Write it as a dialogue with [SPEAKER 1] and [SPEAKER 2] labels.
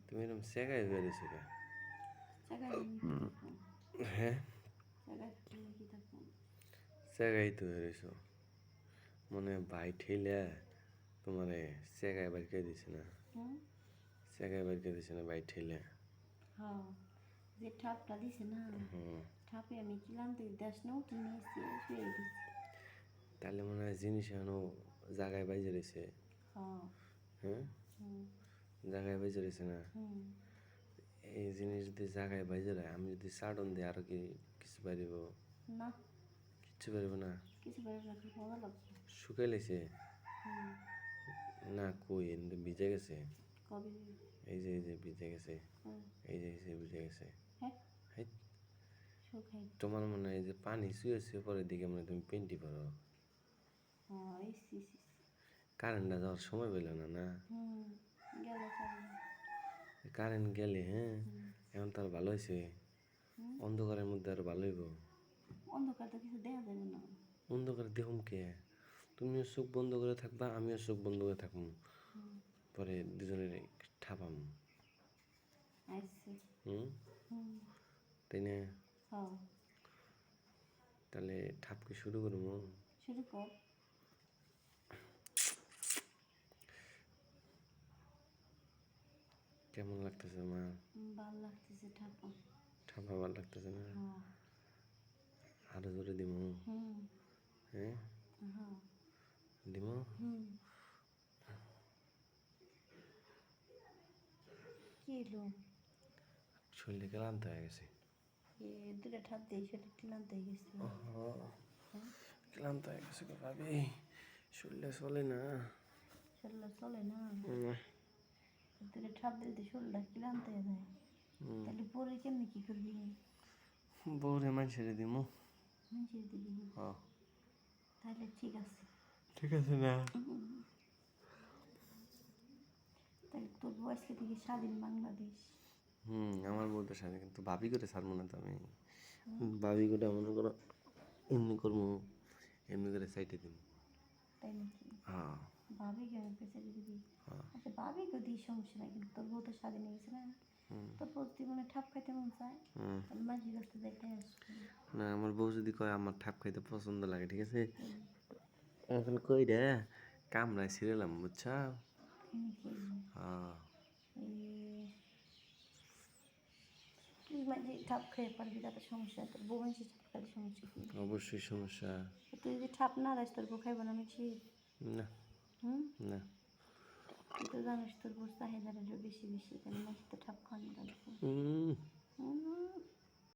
[SPEAKER 1] তুমি এরকম সেগাই বেরিয়েছো কে?
[SPEAKER 2] জায়গায় নিয়ে কি থাকবো?
[SPEAKER 1] হ্যাঁ,
[SPEAKER 2] জায়গায় থাকলে কি থাকবো?
[SPEAKER 1] সেগাই তো বেরিয়েছো। মনে হয় ভাই ঠেলে তোমার সেগাই বাইর করে দিছে না?
[SPEAKER 2] হুম।
[SPEAKER 1] সেগাই বাইর করে দিছে না ভাই ঠেলে?
[SPEAKER 2] হ্যাঁ, যে ঠাপটা দিছে না,
[SPEAKER 1] হুম,
[SPEAKER 2] ঠাপে আমি ক্লান্ত দেশ না উঠে নিয়েছি, শুয়ে গেছি।
[SPEAKER 1] তাহলে মনে হয় জিনিস এখনো জায়গায় বাইজে রয়েছে।
[SPEAKER 2] হ্যাঁ।
[SPEAKER 1] হ্যাঁ,
[SPEAKER 2] হুম।
[SPEAKER 1] জায়গায় বাইজে রয়েছে না?
[SPEAKER 2] হুম।
[SPEAKER 1] এই জিনিস যদি জায়গায় বাইজে রয়, আমি যদি সাডন দিই আরো কি কিছু পারিব?
[SPEAKER 2] না,
[SPEAKER 1] কিচ্ছু পারিব না।
[SPEAKER 2] কিছু বেরো না, খুব মজা লাগছে।
[SPEAKER 1] শুকাই লাইছে?
[SPEAKER 2] হুম।
[SPEAKER 1] না কই এমনি ভিজে গেছে।
[SPEAKER 2] কবে?
[SPEAKER 1] এই যে ভিজে গেছে।
[SPEAKER 2] হুম।
[SPEAKER 1] এই যে ভিজে গেছে।
[SPEAKER 2] হ্যাঁ,
[SPEAKER 1] হেই,
[SPEAKER 2] শুকাই।
[SPEAKER 1] তোমার মনে হয় এই যে পানি শুয়ে শুয়ে পরে দিকে মনে হয় তুমি পেন্টি পারো।
[SPEAKER 2] হ্যাঁ, ইসি ইসি।
[SPEAKER 1] কারেন্টটা যাওয়ার সময় পেল না না?
[SPEAKER 2] হুম। গেল কারণ।
[SPEAKER 1] কারেন্ট গেলে হ্যাঁ,
[SPEAKER 2] হুম।
[SPEAKER 1] এখন তো আর ভালো হয়েছে।
[SPEAKER 2] হুম।
[SPEAKER 1] অন্ধকারের মধ্যে আর ভালো হইব।
[SPEAKER 2] অন্ধকার তো কিছু দেখা যাবে না।
[SPEAKER 1] অন্ধকারে দেহম কে? তুমিও চোখ বন্ধ করে থাকবা, আমিও চোখ বন্ধ করে থাকবো।
[SPEAKER 2] হুম।
[SPEAKER 1] পরে দুজনের ঠাপাম।
[SPEAKER 2] আইসে।
[SPEAKER 1] হুম,
[SPEAKER 2] হুম।
[SPEAKER 1] তাই না?
[SPEAKER 2] হ্যাঁ,
[SPEAKER 1] তাহলে ঠাপকে শুরু করবো।
[SPEAKER 2] শুরু কর।
[SPEAKER 1] কেমন লাগতেছে মা?
[SPEAKER 2] ভাল লাগতেছে ঠাপা।
[SPEAKER 1] ঠাপা ভালো লাগতেছে না?
[SPEAKER 2] হ্যাঁ।
[SPEAKER 1] আরো জোরে দিমু?
[SPEAKER 2] হুম।
[SPEAKER 1] হ্যাঁ,
[SPEAKER 2] হ্যাঁ।
[SPEAKER 1] দিমু?
[SPEAKER 2] হুম। কি এলো?
[SPEAKER 1] শরীরে ক্লান্ত হয়ে গেছে।
[SPEAKER 2] এ দুটা ঠাপ দিয়ে সেটা ক্লান্ত হয়ে গেছে। হ্যাঁ,
[SPEAKER 1] ক্লান্ত হয়ে গেছে গো ভাবি, শরীরে চলে না।
[SPEAKER 2] শরীরটা চলে না।
[SPEAKER 1] উম,
[SPEAKER 2] দুটা ঠাপ দিলে শরীরটা ক্লান্ত হয়ে যায়। তাহলে পরে কেমনি কি করবি?
[SPEAKER 1] বউরে মানুষের দিমু।
[SPEAKER 2] মানুষের দিবি?
[SPEAKER 1] হ্যাঁ,
[SPEAKER 2] তাহলে ঠিক আছে।
[SPEAKER 1] ঠিক আছে না?
[SPEAKER 2] তাহলে তোর বয়সকে থেকে স্বাধীন বাংলাদেশ।
[SPEAKER 1] আমার বলতে সাথে কিন্তু ভাবি করে ছাড়বো না তো আমি। ভাবি করে মনে করো এমনি করবো, এমনি করে সাইটে দিন।
[SPEAKER 2] তাই নাকি?
[SPEAKER 1] হ্যাঁ,
[SPEAKER 2] ভাবি কেমন পেঁচে দিবি? আচ্ছা, ভাবি কেউ দিই সমস্যা নাই, কিন্তু তোর বউ তো স্বাধীন হয়ে গেছে না। তোর বউ যদি মনে ঠাপ খাইতে মন চায়, তাহলে মাঝির কাছ থেকে দেখে আসবি।
[SPEAKER 1] না আমার বউ যদি কয় আমার ঠাপ খাইতে পছন্দ লাগে, ঠিক আছে, এখন কই রে কামড়ায় ছিঁড়লাম বুঝছা?
[SPEAKER 2] নাকি?
[SPEAKER 1] হ্যাঁ,
[SPEAKER 2] তুই মাঝে ঠাপ খেয়ে পারবি, তাতে সমস্যা নেই। তোর বউ মাঝে ঠাপ খাইলে সমস্যা কি?
[SPEAKER 1] অবশ্যই সমস্যা।
[SPEAKER 2] তুই যদি ঠাপ না দিস, তোর বউ খাইব না মিছি?
[SPEAKER 1] না,
[SPEAKER 2] হুম।
[SPEAKER 1] না,
[SPEAKER 2] তুই তো জানিস তোর বউ চাহিদাটা বেশি বেশি, তাহলে মাঝে তো ঠাপ খাওয়ানো লাগবে।